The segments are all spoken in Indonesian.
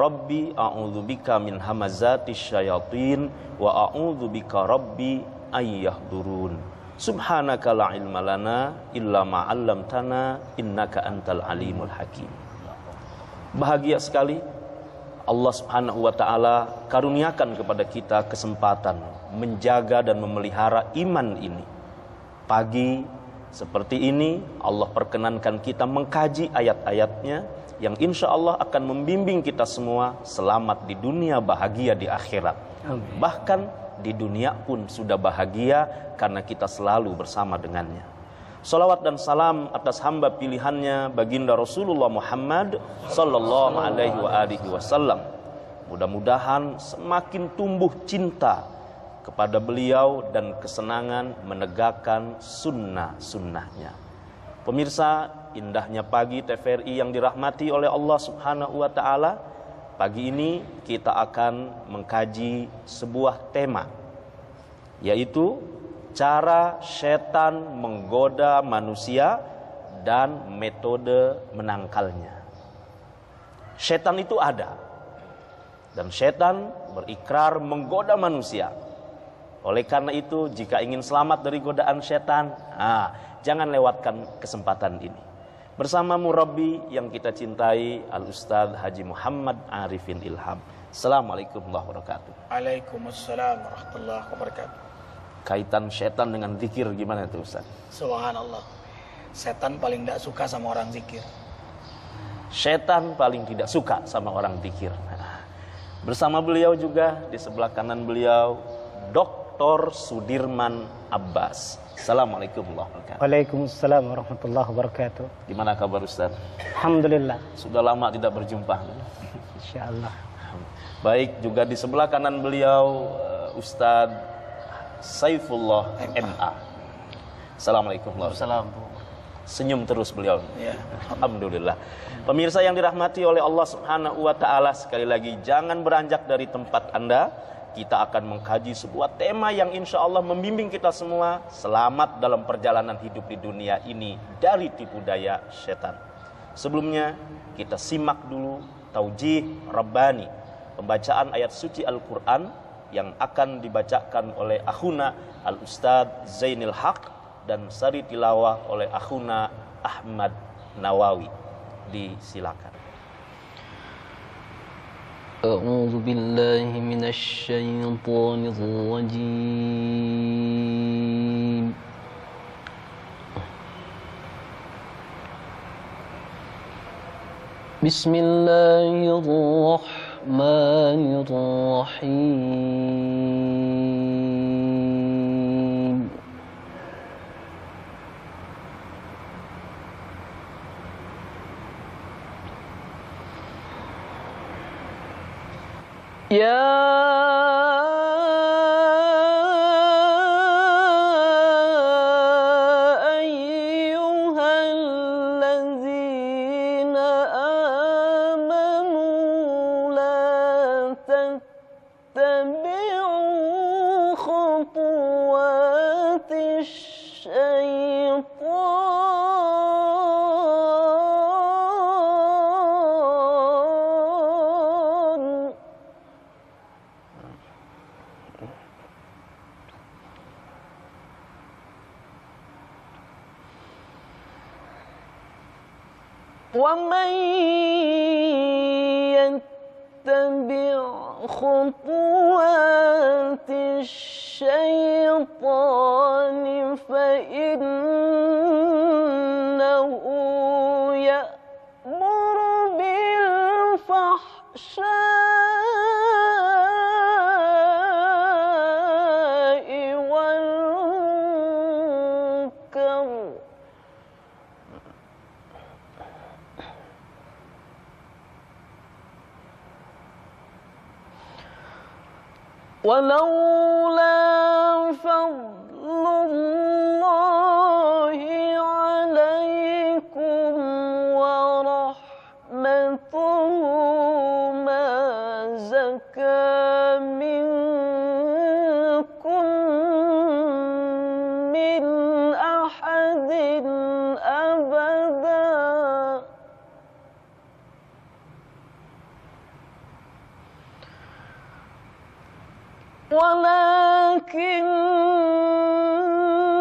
Rabbi a'udzubika min hamazatis syayatin wa a'udzubika rabbi ayyahdurun. Subhanaka la ilma lana illa ma 'allamtana innaka antal alimul hakim. Bahagia sekali Allah Subhanahu wa taala karuniakan kepada kita kesempatan menjaga dan memelihara iman ini. Pagi seperti ini Allah perkenankan kita mengkaji ayat-ayatnya yang insya Allah akan membimbing kita semua selamat di dunia, bahagia di akhirat. Amin. Bahkan di dunia pun sudah bahagia karena kita selalu bersama dengannya. Salawat dan salam atas hamba pilihannya baginda Rasulullah Muhammad sallallahu alaihi wasallam. Mudah-mudahan semakin tumbuh cinta kepada beliau dan kesenangan menegakkan sunnah-sunnahnya. Pemirsa, indahnya pagi TVRI yang dirahmati oleh Allah Subhanahu wa taala. Pagi ini kita akan mengkaji sebuah tema, yaitu cara setan menggoda manusia dan metode menangkalnya. Setan itu ada, dan setan berikrar menggoda manusia. Oleh karena itu, jika ingin selamat dari godaan setan, jangan lewatkan kesempatan ini. Bersama murabbi yang kita cintai, Al-Ustadz Haji Muhammad Arifin Ilham. Assalamualaikum warahmatullahi wabarakatuh. Waalaikumsalam warahmatullahi wabarakatuh. Kaitan setan dengan zikir gimana itu Ustaz? Subhanallah. Setan paling tidak suka sama orang zikir. Setan paling tidak suka sama orang zikir. Bersama beliau juga di sebelah kanan beliau Dr. Sudirman Abbas. Assalamualaikum warahmatullahi wabarakatuh. Waalaikumsalam warahmatullahi wabarakatuh. Gimana kabar Ustaz? Alhamdulillah. Sudah lama tidak berjumpa. Insyaallah. Baik, juga di sebelah kanan beliau Ustadz Saifullah MA. Assalamualaikum warahmatullahi wabarakatuh. Senyum terus beliau. Ya. Alhamdulillah. Pemirsa yang dirahmati oleh Allah Subhanahu wa taala, sekali lagi jangan beranjak dari tempat Anda. Kita akan mengkaji sebuah tema yang insya Allah membimbing kita semua selamat dalam perjalanan hidup di dunia ini dari tipu daya setan. Sebelumnya kita simak dulu taujih Rabbani, pembacaan ayat suci Al-Quran yang akan dibacakan oleh akhuna Al-Ustadz Zainil Haq dan sari tilawah oleh akhuna Ahmad Nawawi. Disilakan. أعوذ بالله من الشيطان الرجيم بسم الله الرحمن الرحيم يا أيها الذين آمنوا لا تتبعوا خطوات الشيطان ومن يتبع خطوات الشيطان فإنه يأمر بالفحشاء والمنكر ولولا فضل الله عليكم ورحمته ما زكى منكم من أحد أبدا ولكن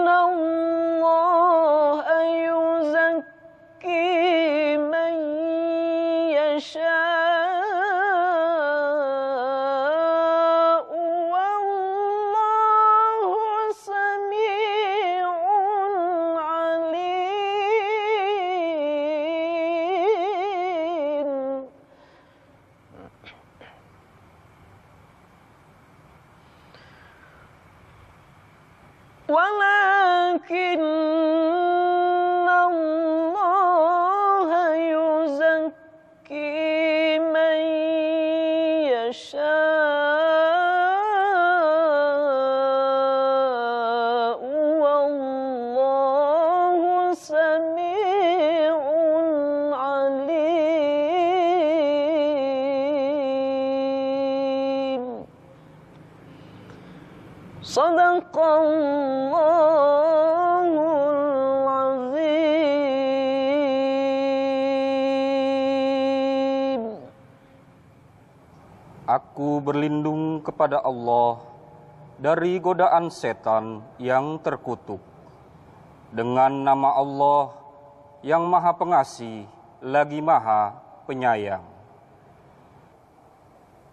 الله يزكي من يشاء والله سميع عليم. ولكن الله يزكي من يشاء والله سميع عليم. صدق Allahul Azim. Aku berlindung kepada Allah dari godaan setan yang terkutuk. Dengan nama Allah yang Maha Pengasih lagi Maha Penyayang.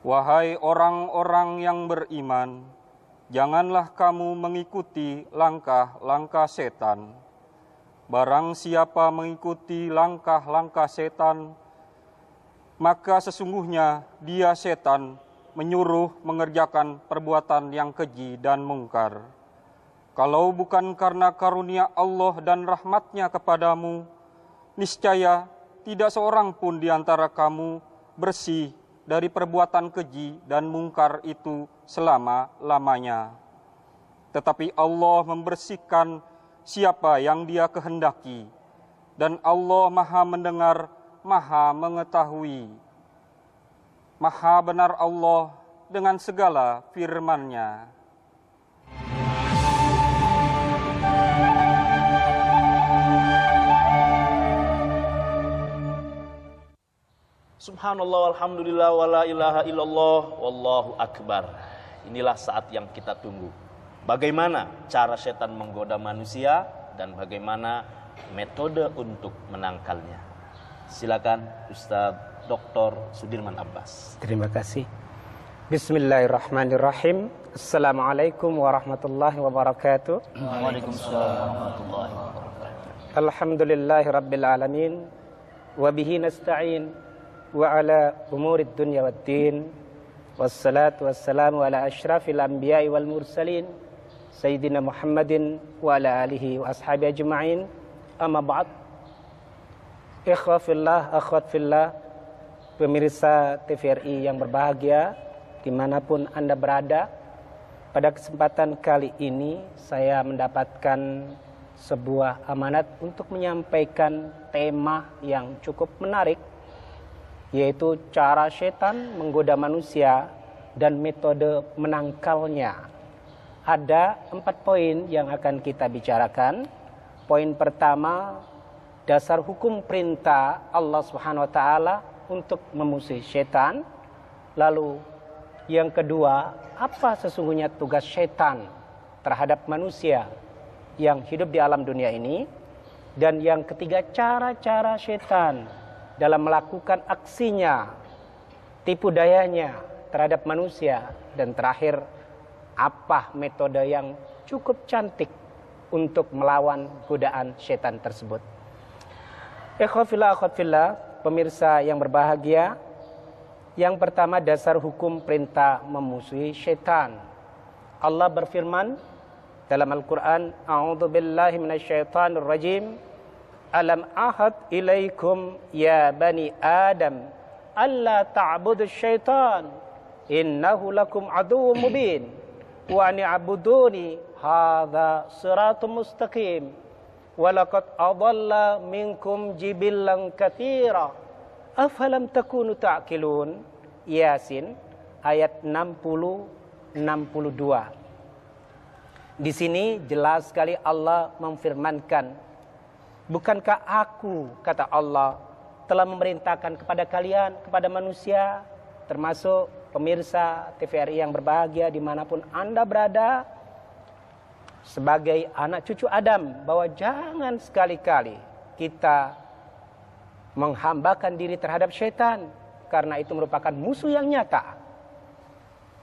Wahai orang-orang yang beriman, janganlah kamu mengikuti langkah-langkah setan. Barang siapa mengikuti langkah-langkah setan, maka sesungguhnya dia setan menyuruh mengerjakan perbuatan yang keji dan mungkar. Kalau bukan karena karunia Allah dan rahmatnya kepadamu, niscaya tidak seorang pun di antara kamu bersih dari perbuatan keji dan mungkar itu selama-lamanya. Tetapi Allah membersihkan siapa yang Dia kehendaki, dan Allah Maha mendengar, Maha mengetahui. Maha benar Allah dengan segala firman-Nya. Subhanallah, walhamdulillah, wala ilaha illallah, wallahu akbar. Inilah saat yang kita tunggu. Bagaimana cara setan menggoda manusia dan bagaimana metode untuk menangkalnya. Silakan Ustadz Dr. Sudirman Abbas. Terima kasih. Bismillahirrahmanirrahim. Assalamualaikum warahmatullahi wabarakatuh. Waalaikumsalam warahmatullahi wabarakatuh. Alhamdulillahi rabbil alamin. Wabihi nasta'in. Wa ala umurid dunya waddin. Wassalatu wassalamu ala ashrafil anbiya'i wal mursalin. Sayyidina Muhammadin wa ala alihi wa ashabi ajma'in. Amma ba'd. Ikhwa fillah, akhwat fillah, pemirsa TVRI yang berbahagia dimanapun Anda berada. Pada kesempatan kali ini saya mendapatkan sebuah amanat untuk menyampaikan tema yang cukup menarik, yaitu cara setan menggoda manusia dan metode menangkalnya. Ada 4 poin yang akan kita bicarakan. Poin pertama, dasar hukum perintah Allah Subhanahu wa taala untuk memusuhi setan. Lalu yang kedua, apa sesungguhnya tugas setan terhadap manusia yang hidup di alam dunia ini? Dan yang ketiga, cara-cara setan dalam melakukan aksinya, tipu dayanya terhadap manusia. Dan terakhir, apa metode yang cukup cantik untuk melawan godaan setan tersebut. Ikhwafillah, akhwatfillah, pemirsa yang berbahagia. Yang pertama, dasar hukum perintah memusuhi setan. Allah berfirman dalam Al-Quran, A'udzu billahi minasyaitonir rajim. Alam ahad ilaikum ya bani Adam alla ta'budu syaitan innahu lakum aduwwum mubin wa ni'buduni hadza siratun mustaqim walaqad adalla minkum jibillan katsira afalam takunu ta'qilun. Yasin ayat 60-62. Di sini jelas sekali Allah memfirmankan, bukankah aku, kata Allah, telah memerintahkan kepada kalian, kepada manusia, termasuk pemirsa TVRI yang berbahagia dimanapun Anda berada, sebagai anak cucu Adam, bahwa jangan sekali-kali kita menghambakan diri terhadap syaitan, karena itu merupakan musuh yang nyata.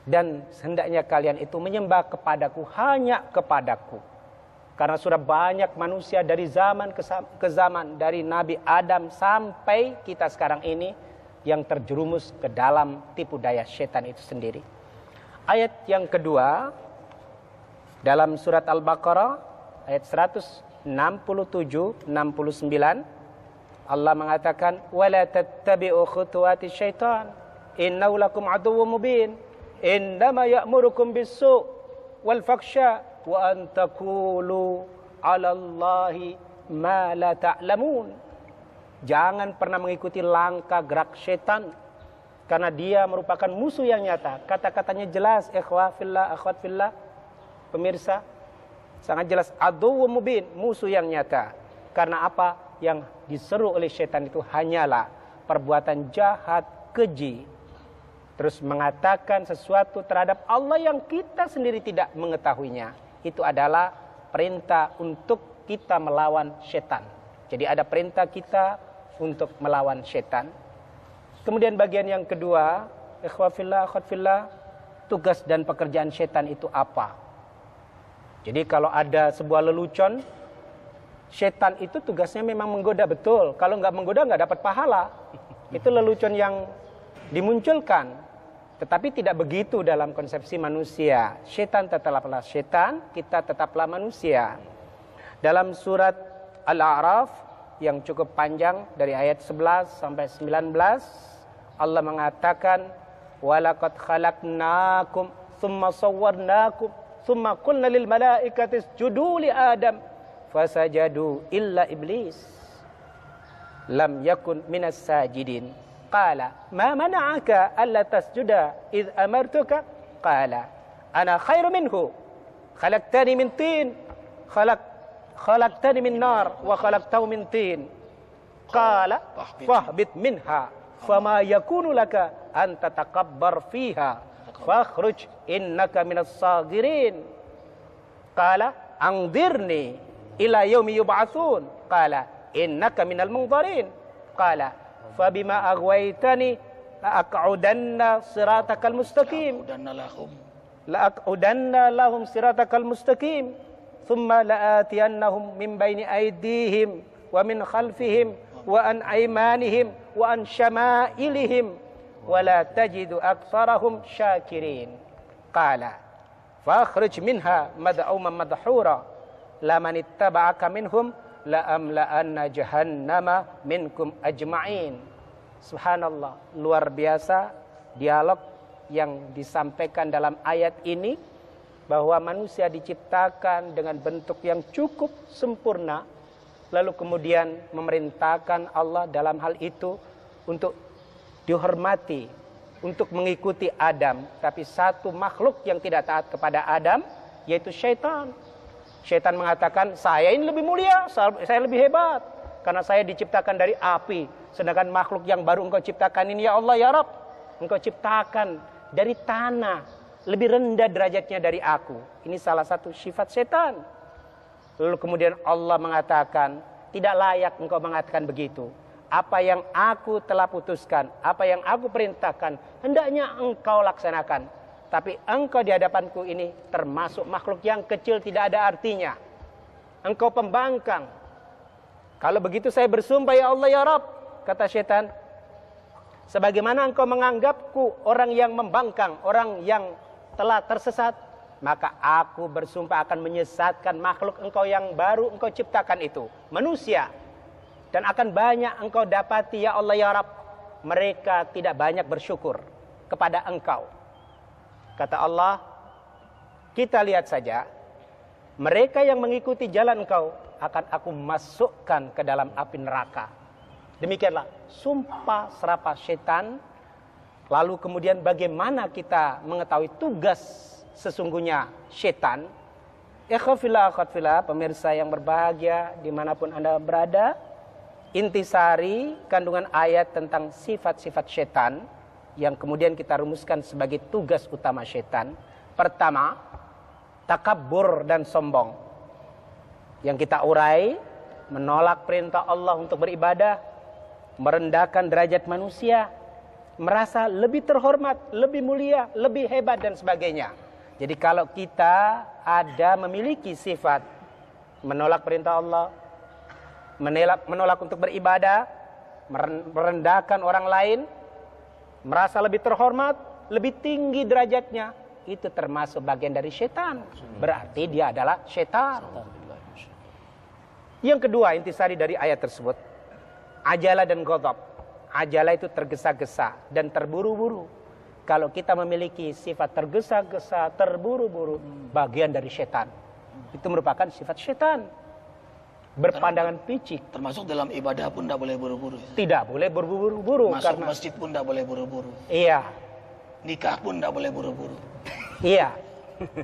Dan hendaknya kalian itu menyembah kepadaku, hanya kepadaku. Karena sudah banyak manusia dari zaman ke zaman, dari Nabi Adam sampai kita sekarang ini, yang terjerumus ke dalam tipu daya syaitan itu sendiri. Ayat yang kedua dalam surat Al-Baqarah ayat 167-69, Allah mengatakan, wala tattabi'u khutuwati syaitan innahu lakum aduwwum mubin innama ya'murukum bis-su' wal faksha wa an taqulu 'ala Allahi ma la ta'lamun. Jangan pernah mengikuti langkah gerak syaitan, karena dia merupakan musuh yang nyata. Kata-katanya jelas, ikhwah fillah, akhwat fillah, pemirsa, sangat jelas, aduwwum mubin, musuh yang nyata. Karena apa? Yang diseru oleh syaitan itu hanyalah perbuatan jahat, keji, terus mengatakan sesuatu terhadap Allah yang kita sendiri tidak mengetahuinya. Itu adalah perintah untuk kita melawan syaitan. Jadi ada perintah kita untuk melawan syaitan. Kemudian bagian yang kedua, ikhwah fillah, akhwat fillah, tugas dan pekerjaan syaitan itu apa? Jadi kalau ada sebuah lelucon, syaitan itu tugasnya memang menggoda, betul. Kalau nggak menggoda nggak dapat pahala. Itu lelucon yang dimunculkan. Tetapi tidak begitu dalam konsepsi manusia. Syaitan tetaplah syaitan, kita tetaplah manusia. Dalam surat Al-A'raf yang cukup panjang dari ayat 11 sampai 19, Allah mengatakan, walaqad khalaqnakum thumma sawwarnakum thumma qulna lil malaikati isjudu li Adam fasajadu illa iblis lam yakun minas sajidin. Qala ma mana'aka alla tasjuda id amartuka? Qala ana khairu minhu khalaqtani min tin khalaqtani min nar wa khalaqtahu min tin. Qala fahbit minha fama yakunu laka an tatakabbar fiha fakhruj innaka minas sagirin. Qala anzirni ila yaumi yub'atsun. Qala innaka minal munzarin. Qala fabima aghwaytani la'aq'udanna siratakal mustaqim la'aq'udanna lahum siratakal mustaqim thumma la'atiyannahum min baini aydihim wa min khalfihim wa an aymanihim wa an syama'ilihim wa la tajidu aktsarahum syakirin. Qala fakhruj minha mad'uman madhura laman ittaba'aka minhum la'amla'anna jahannama minkum ajma'in. Subhanallah, luar biasa dialog yang disampaikan dalam ayat ini, bahwa manusia diciptakan dengan bentuk yang cukup sempurna, lalu kemudian memerintahkan Allah dalam hal itu untuk dihormati, untuk mengikuti Adam. Tapi satu makhluk yang tidak taat kepada Adam, yaitu syaitan. Syaitan mengatakan, saya ini lebih mulia, saya lebih hebat, karena saya diciptakan dari api. Sedangkan makhluk yang baru engkau ciptakan ini, ya Allah, ya Rabb, engkau ciptakan dari tanah, lebih rendah derajatnya dari aku. Ini salah satu sifat syaitan. Lalu kemudian Allah mengatakan, tidak layak engkau mengatakan begitu. Apa yang aku telah putuskan, apa yang aku perintahkan, hendaknya engkau laksanakan. Tapi engkau di hadapanku ini termasuk makhluk yang kecil, tidak ada artinya. Engkau pembangkang. Kalau begitu saya bersumpah, ya Allah, ya Rabb, kata syaitan, sebagaimana engkau menganggapku orang yang membangkang, orang yang telah tersesat, maka aku bersumpah akan menyesatkan makhluk engkau yang baru engkau ciptakan itu, manusia. Dan akan banyak engkau dapati, ya Allah, ya Rabb, mereka tidak banyak bersyukur kepada engkau. Kata Allah, kita lihat saja, mereka yang mengikuti jalan engkau akan aku masukkan ke dalam api neraka. Demikianlah sumpah serapah syaitan. Lalu kemudian bagaimana kita mengetahui tugas sesungguhnya syaitan? Ikhwafillah, akhwatfillah, pemirsa yang berbahagia dimanapun Anda berada, intisari kandungan ayat tentang sifat-sifat syaitan yang kemudian kita rumuskan sebagai tugas utama setan. Pertama, takabur dan sombong. Yang kita urai, menolak perintah Allah untuk beribadah, merendahkan derajat manusia, merasa lebih terhormat, lebih mulia, lebih hebat dan sebagainya. Jadi kalau kita memiliki sifat menolak perintah Allah, menolak untuk beribadah, merendahkan orang lain, merasa lebih terhormat, lebih tinggi derajatnya, itu termasuk bagian dari setan. Berarti dia adalah setan. Yang kedua, intisari dari ayat tersebut, ajalah dan ghadab. Ajalah itu tergesa-gesa dan terburu-buru. Kalau kita memiliki sifat tergesa-gesa, terburu-buru, bagian dari setan. Itu merupakan sifat setan. Berpandangan picik. Termasuk dalam ibadah pun tidak boleh buru-buru. Tidak boleh berburu-buru. Masuk masjid pun tidak boleh buru-buru. Iya. Nikah pun tidak boleh buru-buru. Iya,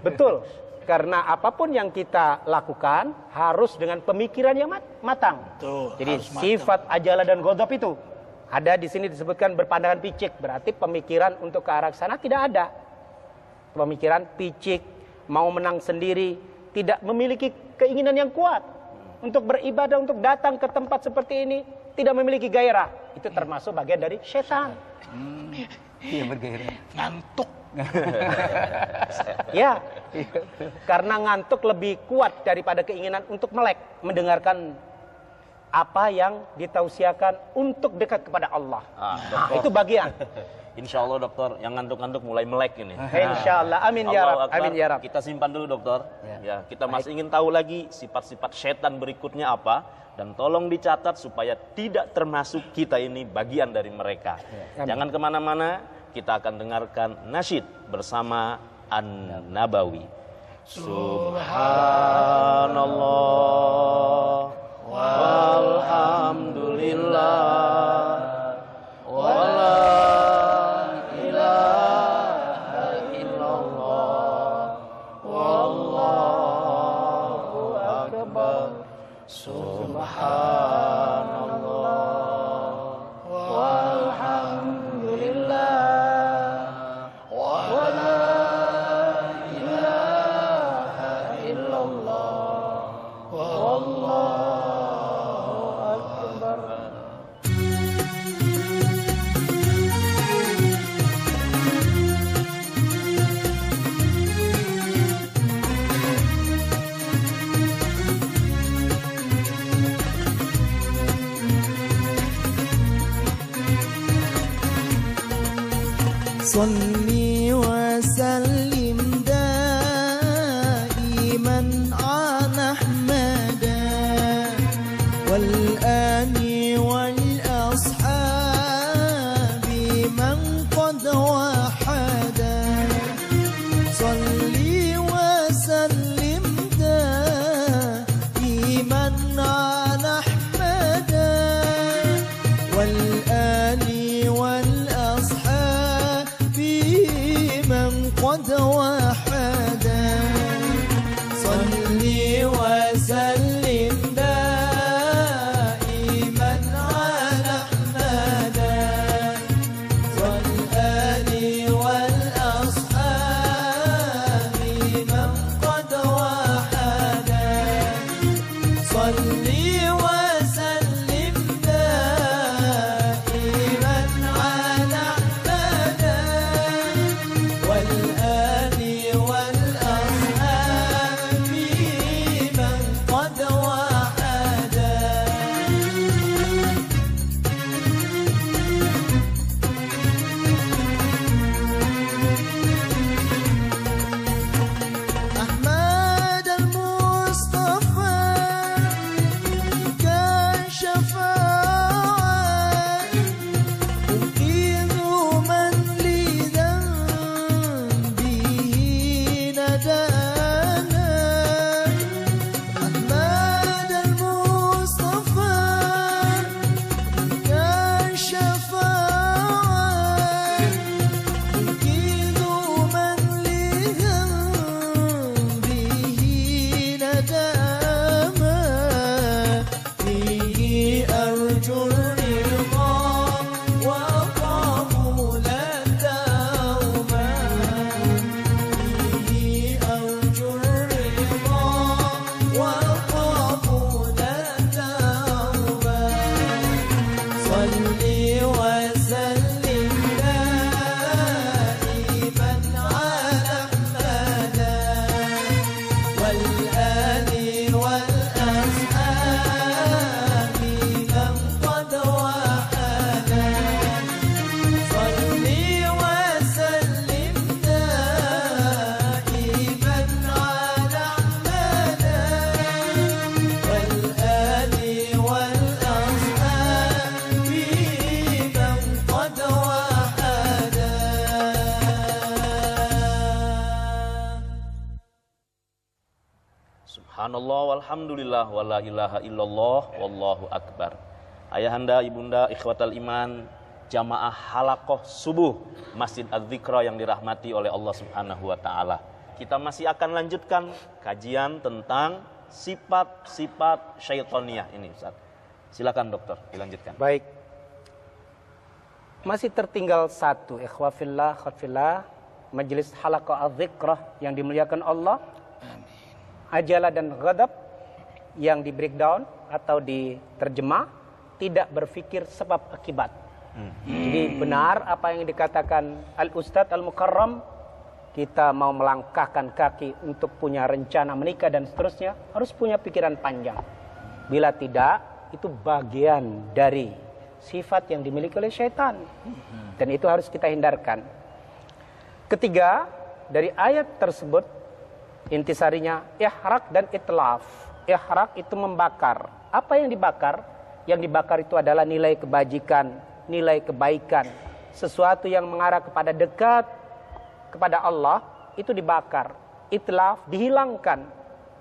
betul. Karena apapun yang kita lakukan harus dengan pemikiran yang matang. Tuh, jadi sifat ajalah dan ghadab itu ada di sini disebutkan berpandangan picik. Berarti pemikiran untuk ke arah sana tidak ada. Pemikiran picik, mau menang sendiri, tidak memiliki keinginan yang kuat untuk beribadah, untuk datang ke tempat seperti ini, tidak memiliki gairah. Itu termasuk bagian dari setan. Iya, bergairah. Ngantuk. Ya, karena ngantuk lebih kuat daripada keinginan untuk melek, mendengarkan apa yang ditausiakan untuk dekat kepada Allah. Itu bagian. Insya Allah dokter, yang ngantuk-ngantuk mulai melek ini. Insya Allah, amin ya Rab, amin ya Rab. Kita simpan dulu dokter. Ya, kita masih ingin tahu lagi sifat-sifat setan berikutnya apa, dan tolong dicatat supaya tidak termasuk kita ini bagian dari mereka. Jangan kemana-mana, kita akan dengarkan nasyid bersama An-Nabawi. Subhanallah walhamdulillah wala ilaha illallah wallahu akbar. Subhanallah walhamdulillah wala ilaha illallah wallahu akbar. صلي وسلم دائما على أحمد والآل والأصحاب من قد وحدا. صلي وسلم دائما على أحمد والآل والأصحاب من قد وحدا. صلي وسلم دائما على أحمد والآل والأصحاب من قد وحدا. صلي وسلم دائما على أحمد والآل Subhanallah walhamdulillah wala ilaha illallah wallahu akbar. Ayahanda, ibunda, ikhwatal iman, jamaah halaqah subuh Masjid Az-Zikra yang dirahmati oleh Allah Subhanahu wa taala. Kita masih akan lanjutkan kajian tentang sifat-sifat syaitaniyah ini, Ustaz. Silakan dokter, dilanjutkan. Baik. Masih tertinggal satu, ikhwah fillah, akhwat fillah, majelis halaqah Az-Zikra yang dimuliakan Allah. Ajalah dan ghadab yang di breakdown atau diterjemah tidak berpikir sebab akibat. Jadi benar apa yang dikatakan Al-Ustadz Al-Mukarram, kita mau melangkahkan kaki untuk punya rencana menikah dan seterusnya, harus punya pikiran panjang. Bila tidak, itu bagian dari sifat yang dimiliki oleh syaitan. Dan itu harus kita hindarkan. Ketiga, dari ayat tersebut, intisarinya ihraq dan itlaf. Ihraq itu membakar. Apa yang dibakar? Yang dibakar itu adalah nilai kebajikan, nilai kebaikan. Sesuatu yang mengarah kepada dekat kepada Allah, itu dibakar. Itlaf, dihilangkan,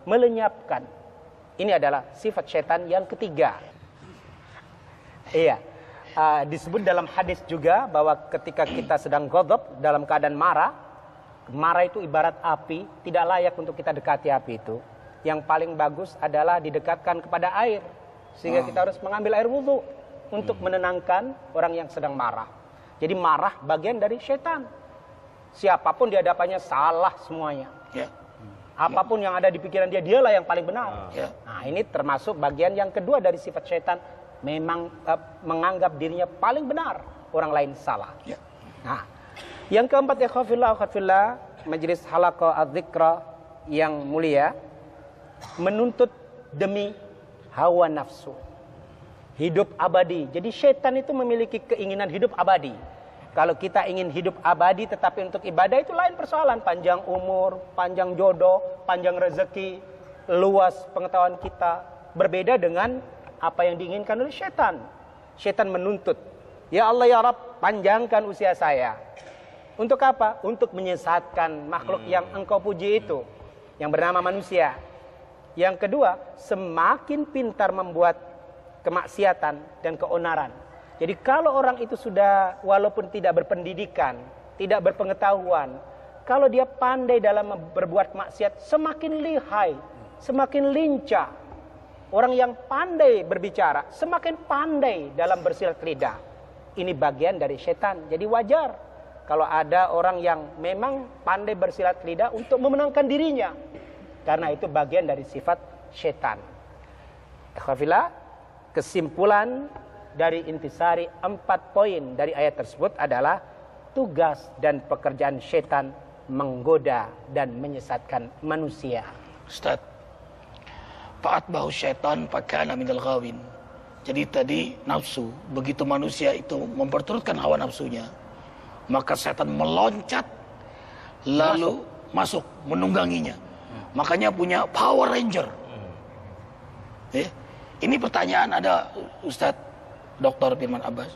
melenyapkan. Ini adalah sifat syaitan yang ketiga. Iya. Disebut dalam hadis juga bahwa ketika kita sedang ghadab, dalam keadaan marah itu ibarat api, tidak layak untuk kita dekati api itu. Yang paling bagus adalah didekatkan kepada air, sehingga kita harus mengambil air wudhu untuk menenangkan orang yang sedang marah. Jadi marah bagian dari syaitan. Siapapun di hadapannya salah semuanya. Apapun yang ada di pikiran dia, dialah yang paling benar. Nah, ini termasuk bagian yang kedua dari sifat syaitan, memang menganggap dirinya paling benar, orang lain salah. Nah, yang keempat, ikhwafillah, akhwatfillah, majelis halaqah Az-Zikra yang mulia, menuntut demi hawa nafsu, hidup abadi. Jadi syaitan itu memiliki keinginan hidup abadi. Kalau kita ingin hidup abadi tetapi untuk ibadah, itu lain persoalan. Panjang umur, panjang jodoh, panjang rezeki, luas pengetahuan kita. Berbeda dengan apa yang diinginkan oleh syaitan. Syaitan menuntut, ya Allah ya Rabb, panjangkan usia saya. Untuk apa? Untuk menyesatkan makhluk yang engkau puji itu, yang bernama manusia. Yang kedua, semakin pintar membuat kemaksiatan dan keonaran. Jadi kalau orang itu sudah, walaupun tidak berpendidikan, tidak berpengetahuan, kalau dia pandai dalam berbuat maksiat, semakin lihai, semakin lincah. Orang yang pandai berbicara, semakin pandai dalam bersilat lidah. Ini bagian dari setan. Jadi wajar kalau ada orang yang memang pandai bersilat lidah untuk memenangkan dirinya. Karena itu bagian dari sifat setan. Ikhwafillah, kesimpulan dari intisari 4 poin dari ayat tersebut adalah tugas dan pekerjaan setan menggoda dan menyesatkan manusia. Ustaz, fa'atbahu syaitan fakana minal ghawin. Jadi tadi nafsu, begitu manusia itu memperturutkan hawa nafsunya, maka setan meloncat lalu masuk menungganginya. Makanya punya Power Ranger. Ini pertanyaan ada Ustadz Dr. Firman Abbas.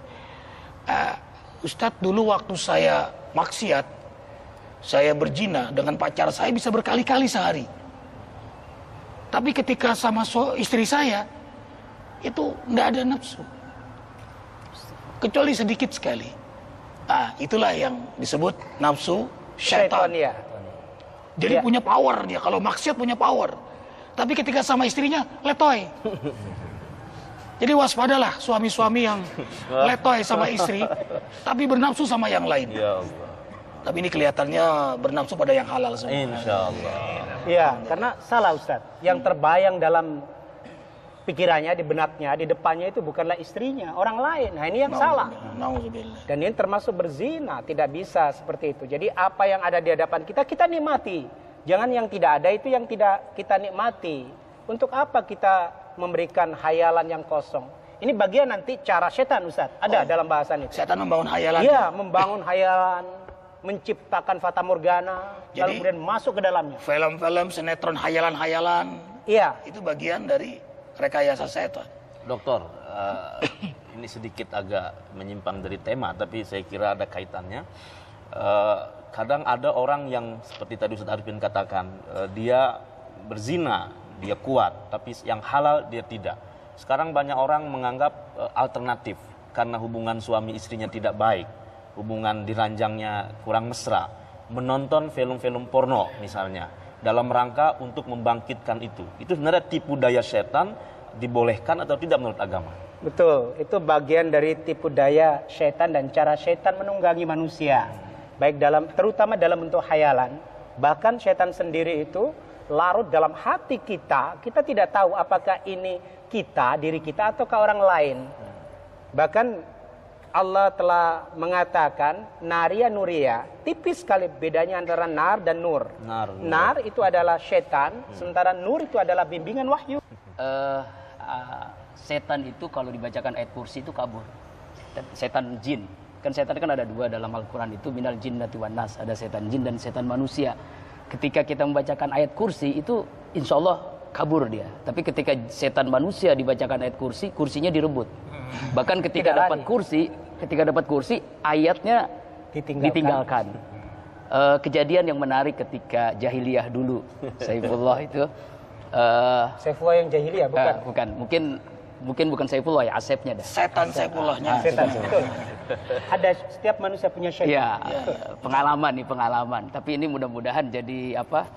Ustadz, dulu waktu saya maksiat, saya berzina dengan pacar saya bisa berkali-kali sehari. Tapi ketika sama istri saya, itu nggak ada nafsu, kecuali sedikit sekali. Itulah yang disebut nafsu syaitan. Ya. Jadi punya power dia, kalau maksiat punya power. Tapi ketika sama istrinya, letoy. Jadi waspadalah suami-suami yang letoy sama istri, tapi bernafsu sama yang lain. Ya Allah. Tapi ini kelihatannya bernafsu pada yang halal semua. Insya Allah. Iya, karena salah Ustaz. Yang terbayang dalam pikirannya, di benaknya, di depannya itu bukanlah istrinya, orang lain. Nah ini yang salah. Nauzubillah. Dan ini termasuk berzina, tidak bisa seperti itu. Jadi apa yang ada di hadapan kita, kita nikmati. Jangan yang tidak ada itu yang tidak kita nikmati. Untuk apa kita memberikan hayalan yang kosong? Ini bagian nanti cara setan Ustaz. Ada dalam bahasan itu. Setan membangun hayalan. Iya, membangun hayalan, menciptakan fata morgana, lalu Jadi, kemudian masuk ke dalamnya. Film-film, sinetron, hayalan-hayalan. Iya. Itu bagian dari rekayasa setan. Dokter, ini sedikit agak menyimpang dari tema, tapi saya kira ada kaitannya. Kadang ada orang yang seperti tadi Ustaz Arifin katakan, dia berzina dia kuat, tapi yang halal dia tidak. Sekarang banyak orang menganggap alternatif karena hubungan suami istrinya tidak baik, hubungan di ranjangnya kurang mesra, menonton film-film porno misalnya, dalam rangka untuk membangkitkan itu. Itu sebenarnya tipu daya setan, dibolehkan atau tidak menurut agama? Betul, itu bagian dari tipu daya setan dan cara setan menunggangi manusia. Baik terutama dalam bentuk khayalan. Bahkan setan sendiri itu larut dalam hati kita. Kita tidak tahu apakah ini kita, diri kita, ataukah orang lain. Bahkan Allah telah mengatakan naria nuria, tipis sekali bedanya antara nar dan nur. Nar itu adalah setan, sementara nur itu adalah bimbingan wahyu. Setan itu kalau dibacakan ayat kursi itu kabur. Setan jin. Kan setan kan ada dua dalam Al-Quran itu, minal jinnati wan nas. Ada setan jin dan setan manusia. Ketika kita membacakan ayat kursi itu insya Allah kabur dia. Tapi ketika setan manusia dibacakan ayat kursi, kursinya direbut. Bahkan ketika dapat kursi, ayatnya ditinggalkan. Kejadian yang menarik ketika jahiliyah dulu, Saifullah itu. Saifullah yang jahiliyah bukan? Bukan, mungkin bukan Saifullah ya, Asepnya dah. Setan Saifullahnya. Setan, betul. Ada, setiap manusia punya setan. Ya, pengalaman. Tapi ini mudah-mudahan jadi apa?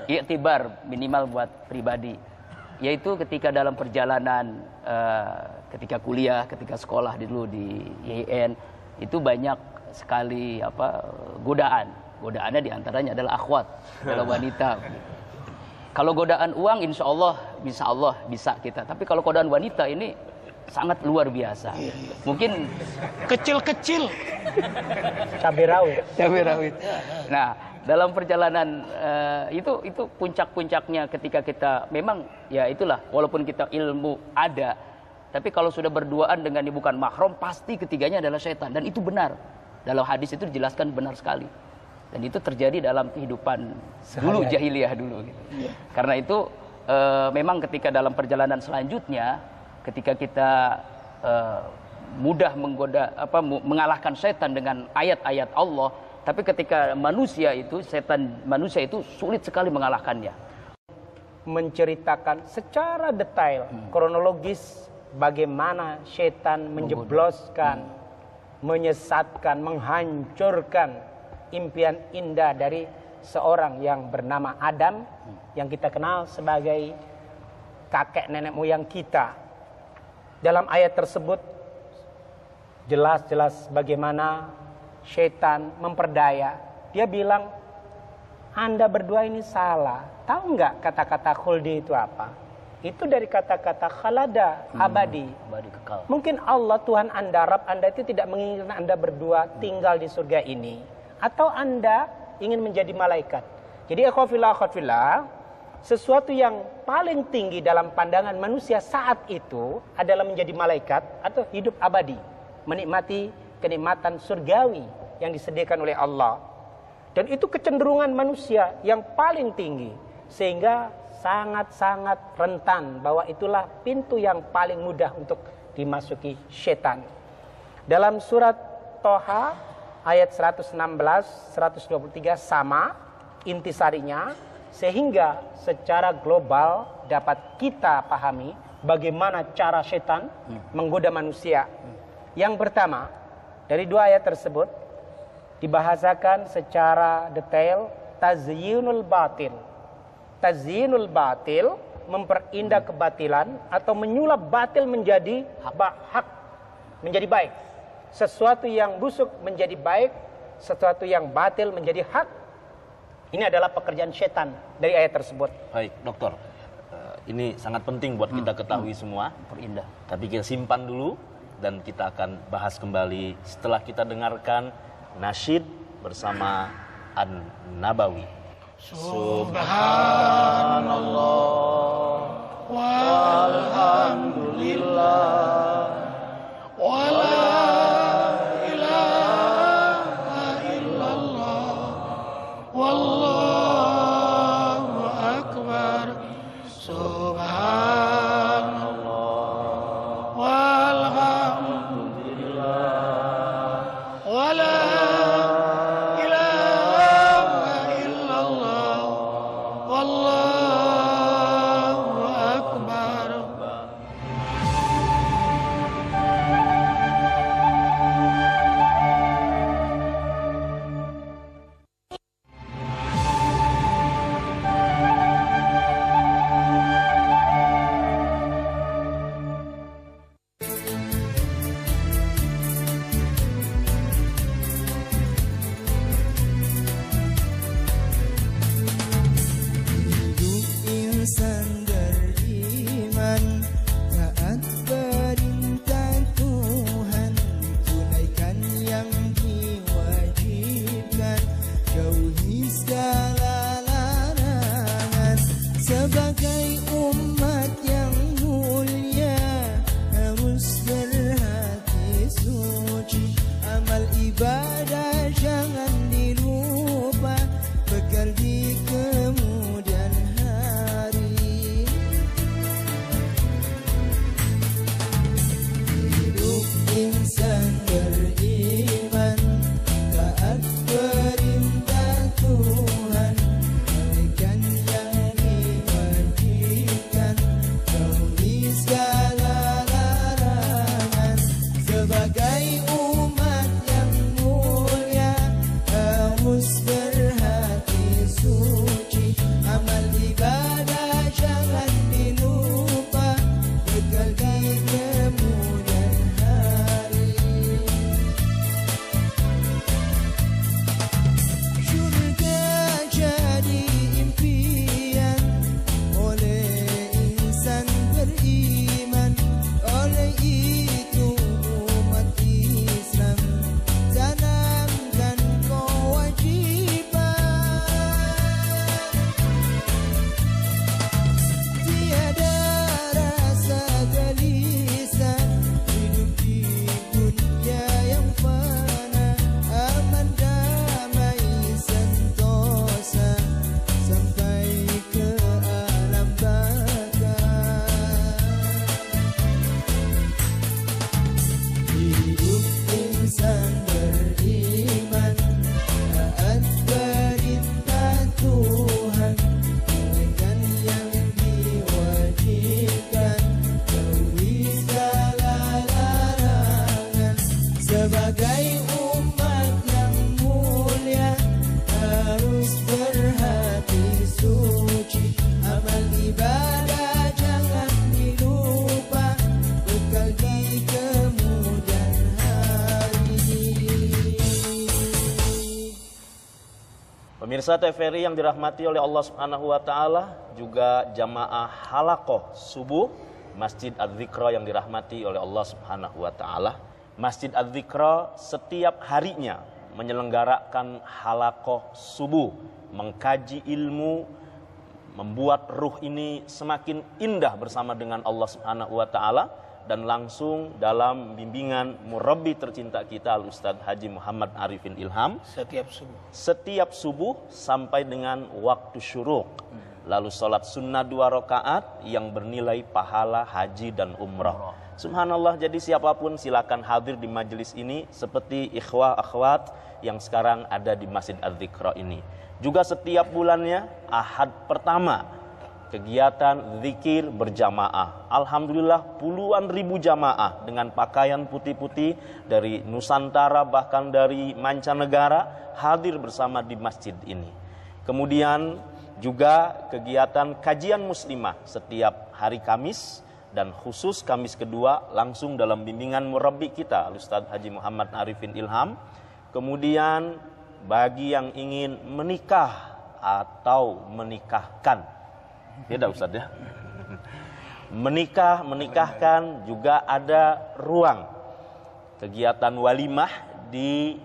Iktibar minimal buat pribadi. Yaitu ketika dalam perjalanan, ketika kuliah, ketika sekolah dulu di YIN, itu banyak sekali godaan. Godaannya diantaranya adalah akhwat, adalah wanita. Kalau godaan uang, insya Allah bisa kita. Tapi kalau godaan wanita ini sangat luar biasa. Mungkin Kecil-kecil. Cabai rawit. Nah, dalam perjalanan itu puncak-puncaknya ketika kita memang ya itulah, walaupun kita ilmu ada, tapi kalau sudah berduaan dengan yang bukan mahram, pasti ketiganya adalah setan. Dan itu benar. Dalam hadis itu dijelaskan benar sekali. Dan itu terjadi dalam kehidupan dulu, jahiliyah dulu. Gitu. Karena itu memang ketika dalam perjalanan selanjutnya, ketika kita mudah mengalahkan setan dengan ayat-ayat Allah, tapi ketika manusia itu sulit sekali mengalahkannya. Menceritakan secara detail, kronologis bagaimana setan menjebloskan, menyesatkan, menghancurkan impian indah dari seorang yang bernama Adam, yang kita kenal sebagai kakek nenek moyang kita. Dalam ayat tersebut jelas-jelas bagaimana setan memperdaya. Dia bilang, Anda berdua ini salah. Tahu nggak kata-kata khuldi itu apa? Itu dari kata-kata khalada, abadi. Abadi kekal. Mungkin Allah, Tuhan Anda, Rabb Anda itu tidak menginginkan Anda berdua tinggal di surga ini. Atau Anda ingin menjadi malaikat. Jadi akhwafillah, sesuatu yang paling tinggi dalam pandangan manusia saat itu adalah menjadi malaikat atau hidup abadi, menikmati kenikmatan surgawi yang disediakan oleh Allah. Dan itu kecenderungan manusia yang paling tinggi, sehingga sangat-sangat rentan bahwa itulah pintu yang paling mudah untuk dimasuki setan. Dalam surat Toha ayat 116, 123 sama intisarinya, sehingga secara global dapat kita pahami bagaimana cara setan menggoda manusia. Yang pertama, dari dua ayat tersebut dibahasakan secara detail tazyinul batil. Tazyinul batil, memperindah kebatilan atau menyulap batil menjadi hak, menjadi baik. Sesuatu yang busuk menjadi baik, sesuatu yang batil menjadi hak. Ini adalah pekerjaan setan dari ayat tersebut. Baik, dokter. Ini sangat penting buat kita ketahui semua. Perindah. Tapi kita simpan dulu dan kita akan bahas kembali setelah kita dengarkan nasyid bersama An-Nabawi. Subhanallah walhamdulillah wala ilaha illallah wallahu akbar. Subhanallah walhamdulillah wala ilaha illallah wallahu Pemirsa TVRI yang dirahmati oleh Allah Subhanahu wa taala, juga jamaah halaqah subuh Masjid Adz-Dzikra yang dirahmati oleh Allah Subhanahu wa taala. Masjid Adz-Dzikra setiap harinya menyelenggarakan halaqah subuh, mengkaji ilmu, membuat ruh ini semakin indah bersama dengan Allah Subhanahu wa taala, dan langsung dalam bimbingan murabbi tercinta kita Al-Ustadz Haji Muhammad Arifin Ilham setiap subuh sampai dengan waktu syuruk, lalu sholat sunnah 2 rakaat yang bernilai pahala haji dan umrah. Subhanallah, jadi siapapun silakan hadir di majelis ini seperti ikhwah akhwat yang sekarang ada di Masjid Adz-Dzikra ini. Juga setiap bulannya Ahad pertama kegiatan zikir berjamaah. Alhamdulillah puluhan ribu jamaah dengan pakaian putih-putih dari Nusantara bahkan dari mancanegara hadir bersama di masjid ini. Kemudian juga kegiatan kajian muslimah setiap hari Kamis, dan khusus Kamis kedua langsung dalam bimbingan murabbi kita Ustadz Haji Muhammad Arifin Ilham. Kemudian bagi yang ingin menikah atau menikahkan, beda Ustadz ya, menikahkan juga ada ruang kegiatan walimah di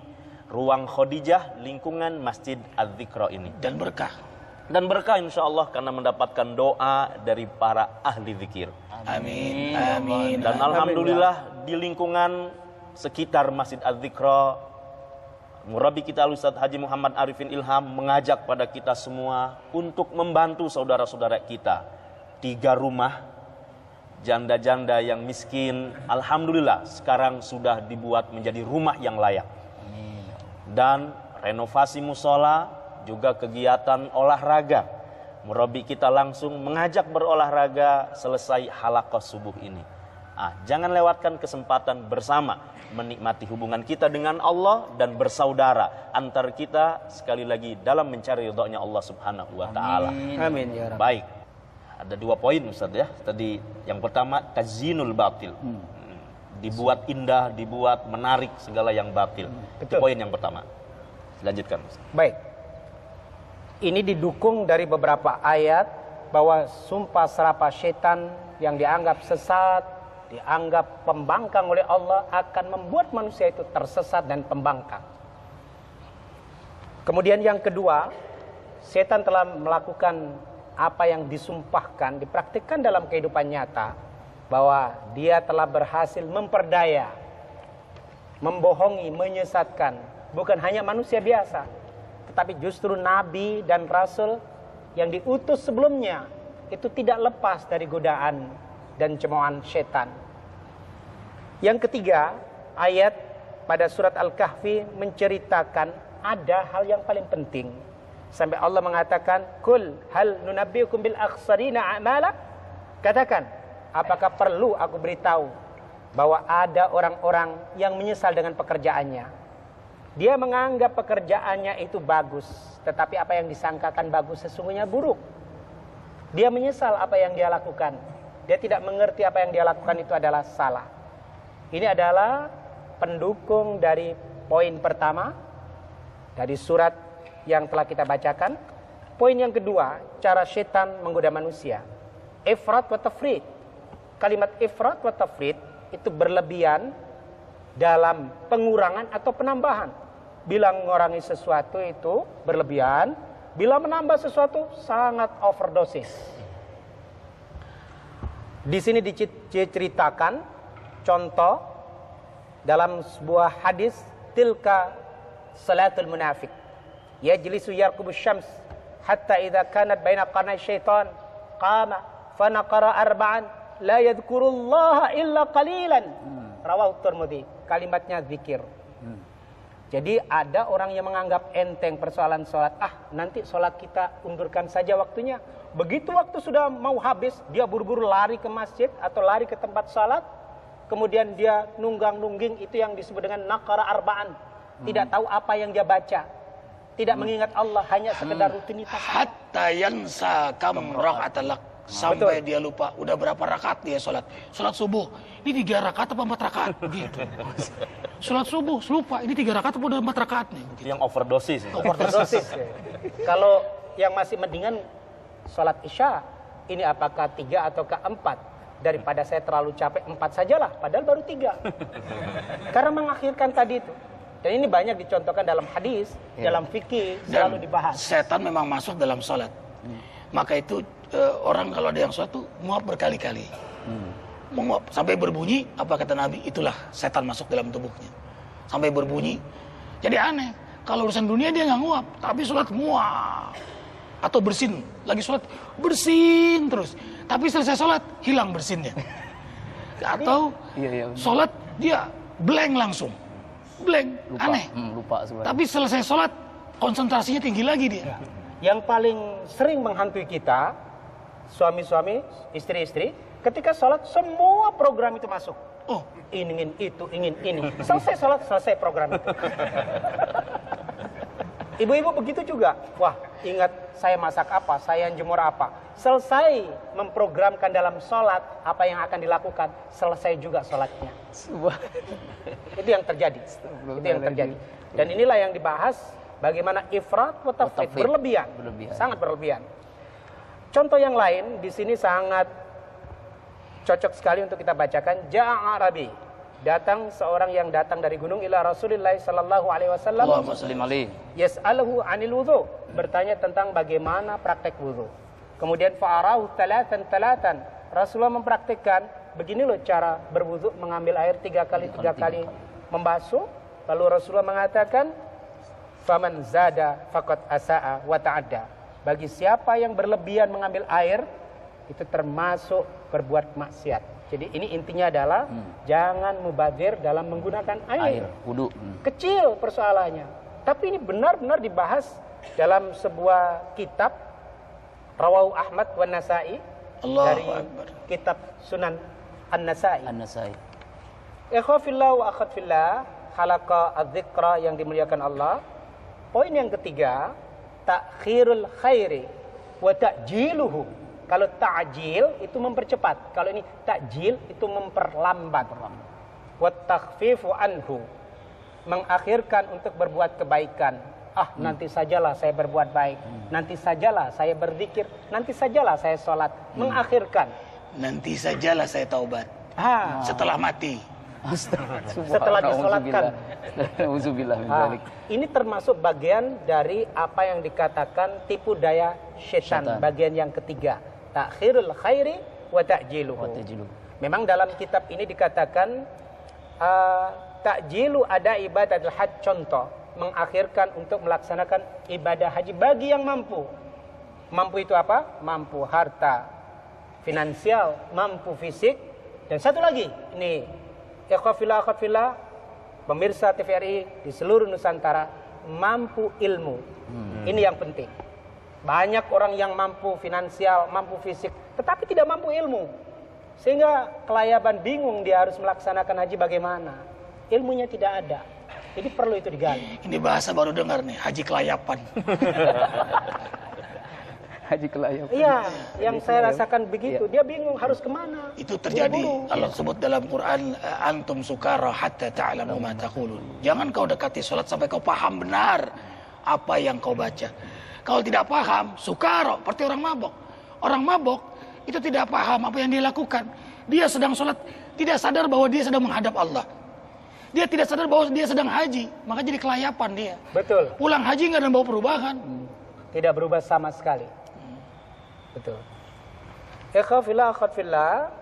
ruang Khadijah lingkungan Masjid Adz-Dzikra ini, dan berkah insya Allah karena mendapatkan doa dari para ahli zikir. Amin, amin. Dan alhamdulillah di lingkungan sekitar Masjid Adz-Dzikra, murabbi kita Ustadz Haji Muhammad Arifin Ilham mengajak pada kita semua untuk membantu saudara-saudara kita. 3 rumah janda-janda yang miskin, alhamdulillah sekarang sudah dibuat menjadi rumah yang layak. Dan renovasi musola, juga kegiatan olahraga. Murabbi kita langsung mengajak berolahraga selesai halaqah subuh ini. Jangan lewatkan kesempatan bersama menikmati hubungan kita dengan Allah dan bersaudara antar kita sekali lagi dalam mencari ridhonya Allah Subhanahu wa taala. Amin ya Rabb. Baik. Ada 2 poin Ustaz ya. Tadi yang pertama tazyinul batil. Dibuat indah, dibuat menarik segala yang batil. Itu poin yang pertama. Lanjutkan Ustaz. Baik. Ini didukung dari beberapa ayat bahwa sumpah serapah setan yang dianggap sesat, dianggap pembangkang oleh Allah akan membuat manusia itu tersesat dan pembangkang. Kemudian yang kedua, setan telah melakukan apa yang disumpahkan, dipraktikkan dalam kehidupan nyata, bahwa dia telah berhasil memperdaya, membohongi, menyesatkan bukan hanya manusia biasa, tetapi justru nabi dan rasul yang diutus sebelumnya itu tidak lepas dari godaan dan cemoohan setan. Yang ketiga, ayat pada surat Al-Kahfi menceritakan ada hal yang paling penting. Sampai Allah mengatakan, "Kul hal nunabbiukum bil akhsarina a'mala?" Katakan, apakah perlu aku beritahu bahwa ada orang-orang yang menyesal dengan pekerjaannya. Dia menganggap pekerjaannya itu bagus, tetapi apa yang disangkakan bagus sesungguhnya buruk. Dia menyesal apa yang dia lakukan. Dia tidak mengerti apa yang dia lakukan itu adalah salah. Ini adalah pendukung dari poin pertama dari surat yang telah kita bacakan. Poin yang kedua, cara setan menggoda manusia. Ifrat wa tafrid. Kalimat ifrat wa tafrid itu berlebihan dalam pengurangan atau penambahan. Bila mengurangi sesuatu itu berlebihan, bila menambah sesuatu sangat overdosis. Di sini diceritakan contoh dalam sebuah hadis, tilka salatul munafik. Yajlisu yarqubus syams hatta idza kanat baina qarnay syaitan qama fa naqara arba'an la yadhkurullaha illa qalilan. Rawahu Tirmidzi. Kalimatnya zikir. Jadi ada orang yang menganggap enteng persoalan sholat. Nanti sholat kita undurkan saja waktunya. Begitu waktu sudah mau habis, dia buru-buru lari ke masjid atau lari ke tempat sholat. Kemudian dia nunggang-nungging, itu yang disebut dengan naqara arba'an. Tidak tahu apa yang dia baca. Tidak mengingat Allah, hanya sekedar rutinitas. Hatta yansa kam raka'atalak. Sampai dia lupa udah berapa rakaat dia sholat. Sholat subuh. Ini 3 rakaat apa 4 rakaat? Begitu. sholat subuh, lupa. Ini 3 rakaat atau udah 4 rakaat nih? Yang overdosis. Overdosis. Kalau yang masih mendingan sholat isya, ini apakah 3 atau ke 4? Daripada saya terlalu capek 4 sajalah, padahal baru 3. Karena mengakhirkan tadi itu. Dan ini banyak dicontohkan dalam hadis, dalam fikih, selalu dibahas. Setan memang masuk dalam sholat. Maka itu orang kalau ada yang sholat tuh nguap berkali-kali. Menguap sampai berbunyi, apa kata Nabi? Itulah setan masuk dalam tubuhnya. Sampai berbunyi. Jadi aneh. Kalau urusan dunia dia nggak nguap, tapi sholat nguap. Atau bersin, lagi sholat bersin terus. Tapi selesai sholat hilang bersinnya. Atau sholat dia blank langsung. Blank, Lupa. aneh. Lupa sebenarnya. Tapi selesai sholat konsentrasinya tinggi lagi dia. Yang paling sering menghantui kita, suami-suami, istri-istri, ketika sholat semua program itu masuk. Oh, Ingin itu, ingin ini. Selesai sholat, selesai program itu. Ibu-ibu begitu juga. Wah, ingat saya masak apa, saya jemur apa. Selesai memprogramkan dalam sholat apa yang akan dilakukan, selesai juga sholatnya. Itu yang terjadi. Itu yang terjadi. Dan inilah yang dibahas bagaimana ifrat wa tafrid, berlebihan. Sangat berlebihan. Contoh yang lain di sini sangat cocok sekali untuk kita bacakan. Ja'a Arabi, datang seorang yang datang dari gunung ila Rasulullah sallallahu alaihi wasallam. Allahumma shalli alaihi. Yas'aluhu 'anil wudu, bertanya tentang bagaimana praktek wudu. Kemudian fa'arahu talatan. Rasulullah mempraktikkan begini loh cara berwudu, mengambil air 3 kali membasuh. Lalu Rasulullah mengatakan, faman zada faqad asa'a wa ta'adda. Bagi siapa yang berlebihan mengambil air, itu termasuk berbuat maksiat. Jadi ini intinya adalah jangan mubadir dalam menggunakan air. Wudu. Kecil persoalannya. Tapi ini benar-benar dibahas dalam sebuah kitab Rawahu Ahmad wa Nasai, Allahu dari Akbar. kitab Sunan An-Nasai. An-Nasai. Ikhwafillah wa akhwatfillah, halaqa adz-dzikra yang dimuliakan Allah. Poin yang ketiga, takhirul khairi wa ta'jiluhu. Kalau ta'jil itu mempercepat, kalau ini ta'jil itu memperlambat. Wa takhfifu anhu, mengakhirkan untuk berbuat kebaikan. Nanti sajalah saya berbuat baik, nanti sajalah saya berzikir, nanti sajalah saya sholat. Mengakhirkan. Nanti sajalah saya taubat. Setelah mati. Setelah disolatkan. Auzubillah min dzalik. Ini termasuk bagian dari apa yang dikatakan tipu daya syaitan. Bagian yang ketiga, takhirul khairi wa ta'jiluhu. Memang dalam kitab ini dikatakan ta'jilu ada ibadatul hajj, contoh mengakhirkan untuk melaksanakan ibadah haji bagi yang mampu. Mampu itu apa? Mampu harta, finansial, mampu fisik, dan satu lagi, ini ikhwafillah, pemirsa TVRI di seluruh Nusantara, mampu ilmu. Ini yang penting. Banyak orang yang mampu finansial, mampu fisik, tetapi tidak mampu ilmu. Sehingga kelayaban bingung dia harus melaksanakan haji bagaimana. Ilmunya tidak ada. Jadi perlu itu digali. Ini bahasa baru dengar nih, haji kelayapan. Haji kelayapan. Iya, yang saya rasakan begitu. Dia bingung harus kemana. Itu terjadi. Allah sebut dalam Quran, antum sukara hatta ta'lamu ma taqulun. Jangan kau dekati sholat sampai kau paham benar apa yang kau baca. Kalau tidak paham, sukara, seperti orang mabok. Orang mabok itu tidak paham apa yang dia lakukan. Dia sedang sholat, tidak sadar bahwa dia sedang menghadap Allah. Dia tidak sadar bahwa dia sedang haji, maka jadi kelayapan dia. Betul. Pulang haji nggak ada bawa perubahan. Tidak berubah sama sekali. Betul. Ikhwafillah, akhwatfillah.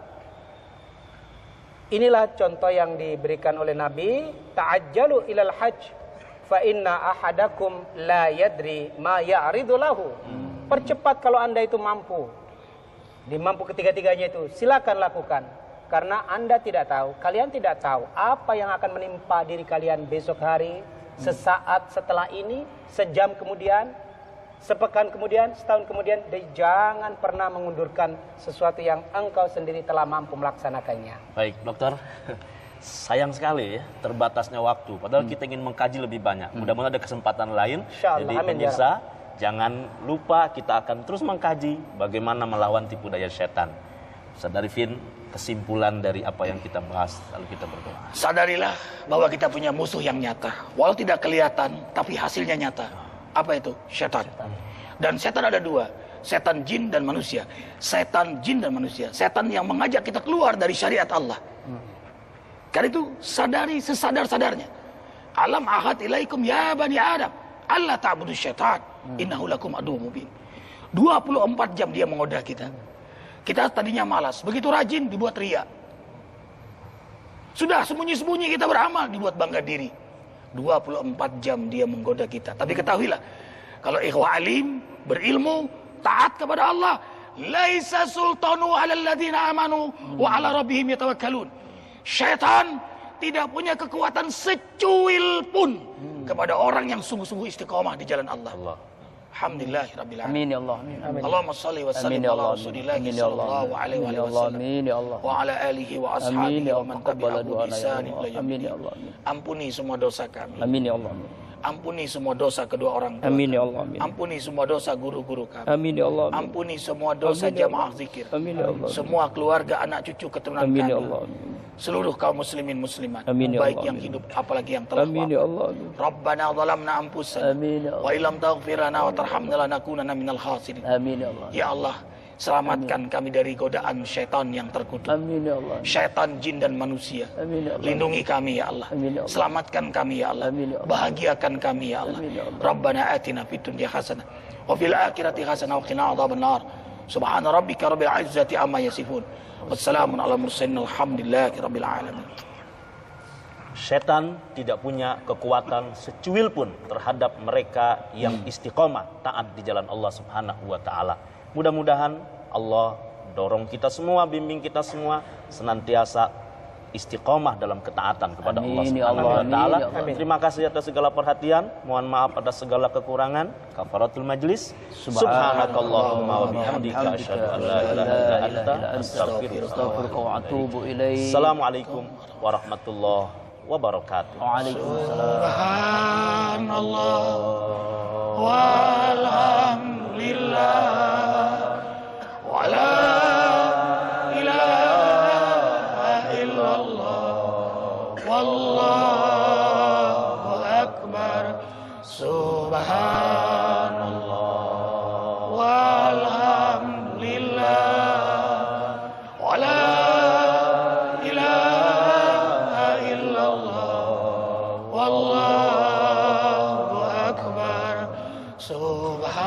Inilah contoh yang diberikan oleh Nabi. Ta'ajjalu ilal hajj, fa inna ahadakum la yadri ma ya'ridu lahu. Percepat kalau Anda itu mampu. Mampu ketiga-tiganya itu, silakan lakukan. Karena Anda tidak tahu, kalian tidak tahu apa yang akan menimpa diri kalian besok hari, sesaat setelah ini, sejam kemudian, sepekan kemudian, setahun kemudian. Dan jangan pernah mengundurkan sesuatu yang engkau sendiri telah mampu melaksanakannya. Baik, dokter. Sayang sekali ya, terbatasnya waktu. Padahal kita ingin mengkaji lebih banyak. Mudah-mudahan ada kesempatan lain. Insyaallah, Jadi amin, pemirsa, jangan lupa kita akan terus mengkaji bagaimana melawan tipu daya setan. Ustaz Arifin, kesimpulan dari apa yang kita bahas lalu kita berdoa. Sadarilah bahwa kita punya musuh yang nyata. Walau tidak kelihatan, tapi hasilnya nyata. Apa itu? Setan. Dan setan ada dua. Setan jin dan manusia. Setan jin dan manusia. Setan yang mengajak kita keluar dari syariat Allah. Karena itu sadari sesadar-sadarnya. Alam ahad ilaikum ya bani Adam. Allah ta'budu syaitan. Innahu lakum adu mubin. 24 jam dia menggoda kita. Kita tadinya malas. Begitu rajin dibuat ria. Sudah sembunyi-sembunyi kita beramal dibuat bangga diri. 24 jam dia menggoda kita. Tapi ketahuilah. Kalau ikhwah alim, berilmu, taat kepada Allah. Laisa sultanu ala alladhina amanu wa ala rabbihim yatawakkalun. Syaitan tidak punya kekuatan secuil pun kepada orang yang sungguh-sungguh istiqomah di jalan Allah. Alhamdulillahirabbil alamin. Amin ya Allah. Amin. Allahumma shalli wa sallim ala Rasulillah sallallahu alaihi wa sallam. Amin ya Allah. Wa ala alihi wa Amin ashabihi ya wa Allah. man Taqabbal tabi'ahu bi doana ya ihsan Allah. ila Amin ya yaumil Allah. Ampuni semua dosa kami. Amin ya Allah. Ampuni semua dosa kedua orang tua. Amin ya kami. Allah. Amin. Ampuni semua dosa guru-guru kami. Amin ya Allah. Ampuni semua dosa Amin ya jamaah Allah. zikir. Amin ya Allah. Semua keluarga, anak cucu, keturunan Amin kami. ya Allah. Seluruh kaum muslimin muslimat. Amin ya Baik Allah. yang hidup apalagi yang telah Amin ya Allah. Rabbana zalamna anfusana Amin ya wa Allah. illam taghfir lana wa tarhamna lanakunanna minal khasirin. Amin ya Allah. Ya Allah, selamatkan kami dari godaan syaitan yang terkutuk. Amin ya Allah. Syaitan, jin dan manusia. Amin ya Allah. Lindungi kami ya Allah. Amin ya Allah. Selamatkan kami ya Allah. Amin ya Allah. Bahagiakan kami ya Allah. Amin ya Allah. Rabbana atina fid dunya hasanah wa fil akhirati hasanah wa qina adzabannar. Subhana rabbika rabbil izzati amma yasifun. Wassalamun ala mursalin alhamdulillahi rabbil alamin. Setan tidak punya kekuatan secuil pun terhadap mereka yang istiqomah taat di jalan Allah Subhanahu wa taala. Mudah-mudahan Allah dorong kita semua, bimbing kita semua senantiasa istiqomah dalam ketaatan kepada Allah Amin, ya Subhanahu Allah. wa taala. Amin, ya Allah. Terima kasih atas segala perhatian. Mohon maaf atas segala kekurangan. Kafaratul majlis. Subhanakallahumma wa bihamdika asyhadu an la ilaha illa anta astaghfiruka wa atubu ilaik. Assalamualaikum warahmatullahi wabarakatuh. Waalaikumsalam. Subhanallah walhamdulillah wa la ilaha illallah wallahu akbar. Subhanallah walhamdulillah wa la ilaha illallah wallahu akbar. Subhanallah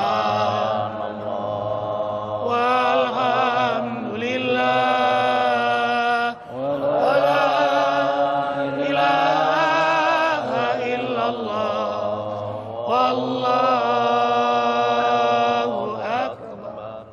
walhamdulillah wa la ilaha illallah wallahu akbar.